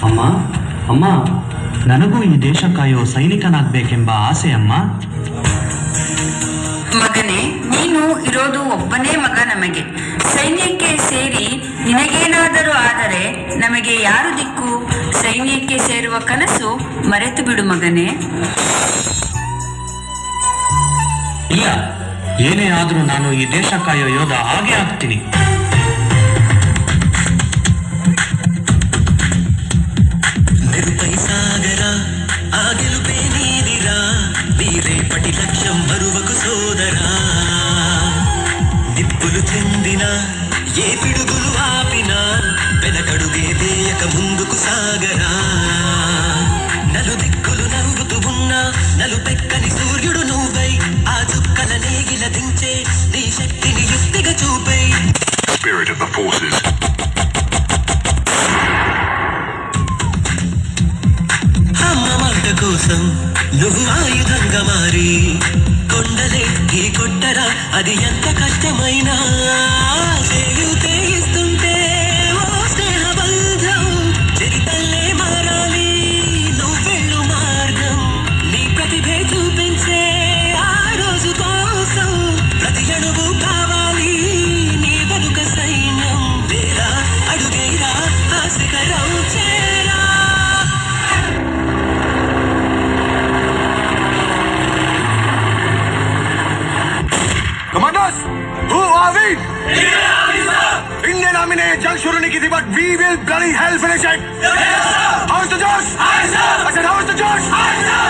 ಅಮ್ಮ ಅಮ್ಮ, ನನಗೂ ಈ ದೇಶ ಕಾಯೋ ಸೈನಿಕನಾಗಬೇಕೆಂಬ ಆಸೆ ಅಮ್ಮ. ಮಗನೇ, ನೀನು ಇರೋದು ಒಬ್ಬನೇ ಮಗ ನಮಗೆ. ಸೈನ್ಯಕ್ಕೆ ಸೇರಿ ನಿನಗೇನಾದರೂ ಆದರೆ ನಮಗೆ ಯಾರು ದಿಕ್ಕು? ಸೈನ್ಯಕ್ಕೆ ಸೇರುವ ಕನಸು ಮರೆತು ಬಿಡು ಮಗನೇ. ಇಲ್ಲ, ಏನೇ ಆದರೂ ನಾನು ಈ ದೇಶ ಕಾಯೋ ಯೋಧ ಹಾಗೆ ಆಗ್ತೀನಿ. సాగర ఆ గెలుపే నీదిరా, నీరే పటి లక్ష్యం మరువకు సోదరా. నిప్పులు చెందిన ఏ పిడుగులు ఆపినా వెనకడుగే వేయక ముందుకు సాగరా. నలు దిక్కులు నవ్వుతూ ఉన్నా నలుపెక్కని సూర్యుడు నువ్వై ఆ చుక్కల నేగిల దించే నీ శక్తిని యుక్తిగా చూపై. Spirit of the forces. కోసం నువ్వు ఆయుధంగా మారి కొండలే ఈ కొట్టరా, అది ఎంత కష్టమైనా చేయుతే ఇస్తుంటే ఓ స్నేహ బంధం చరితల్లే మారాలి. నువ్వెళ్ళు మార్గం నీ ప్రతిభే చూపించే ఆ రోజు కోసం ప్రతి అణువు కావాలి నీ వెనుక సైన్యం. వేరా అడుగేరా ఆ శిఖరం చేరా. Commanders, who are we? Indian Army ने जंग शुरू नहीं की थी, but we will bloody hell finish it. Yes, sir. How's the Josh? Aye, sir. I said, how's the Josh? Aye, sir.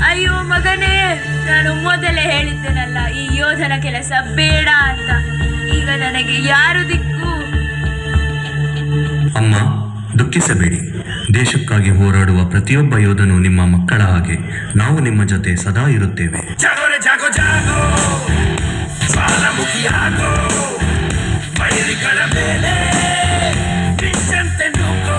ಅಯ್ಯೋ ಮಗನೇ, ನಾನು ಮೊದಲೇ ಹೇಳಿದ್ದೇನಲ್ಲ ಈ ಯೋಧನ ಕೆಲಸ ಬೇಡ ಅಂತ. ಈಗ ನನಗೆ ಯಾರು ದಿಕ್ಕು? ಅಮ್ಮ, ದುಃಖಿಸಬೇಡಿ. ದೇಶಕ್ಕಾಗಿ ಹೋರಾಡುವ ಪ್ರತಿಯೊಬ್ಬ ಯೋಧನು ನಿಮ್ಮ ಮಕ್ಕಳ ಹಾಗೆ. ನಾವು ನಿಮ್ಮ ಜೊತೆ ಸದಾ ಇರುತ್ತೇವೆ. ಜಾಗೋ ಜಾಗೋ ಜ್ವಾಲಾಮುಖಿಯಾಗೋ, ವೈರಿಗಳ ಮೇಲೆ ನಿಂತಂತೆ ನುಗ್ಗೋ.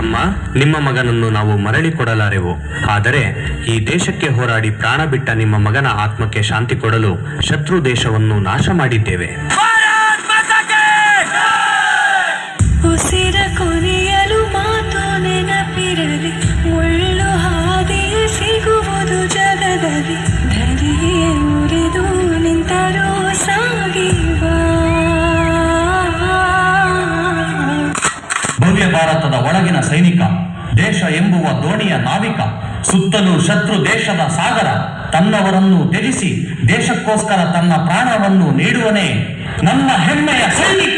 ಅಮ್ಮ, ನಿಮ್ಮ ಮಗನನ್ನು ನಾವು ಮರಳಿ ಕೊಡಲಾರೆವು. ಆದರೆ ಈ ದೇಶಕ್ಕೆ ಹೋರಾಡಿ ಪ್ರಾಣ ಬಿಟ್ಟ ನಿಮ್ಮ ಮಗನ ಆತ್ಮಕ್ಕೆ ಶಾಂತಿ ಕೊಡಲು ಶತ್ರು ದೇಶವನ್ನು ನಾಶ ಮಾಡಿದ್ದೇವೆ. ಉಸಿರ ಕೊನೆಯಲು ಮಾತು ನೆನಪಿರಲಿ, ಒಳ್ಳು ಹಾದಿಯ ಸಿಗುವುದು ಜಗದಲ್ಲಿ. ಧರಿಯೇ ಉರಿದು ನಿಂತರೂ ಸಾಗಿವ ಭವ್ಯ ಭಾರತದ ಒಳಗಿನ ಸೈನಿಕ, ದೇಶ ಎಂಬುವ ದೋಣಿಯ ನಾವಿಕ, ಸುತ್ತಲೂ ಶತ್ರು ದೇಶದ ಸಾಗರ, ತನ್ನವರನ್ನು ತ್ಯಜಿಸಿ ದೇಶಕ್ಕೋಸ್ಕರ ತನ್ನ ಪ್ರಾಣವನ್ನು ನೀಡುವನೇ ನನ್ನ ಹೆಮ್ಮೆಯ ಸೈನಿಕ.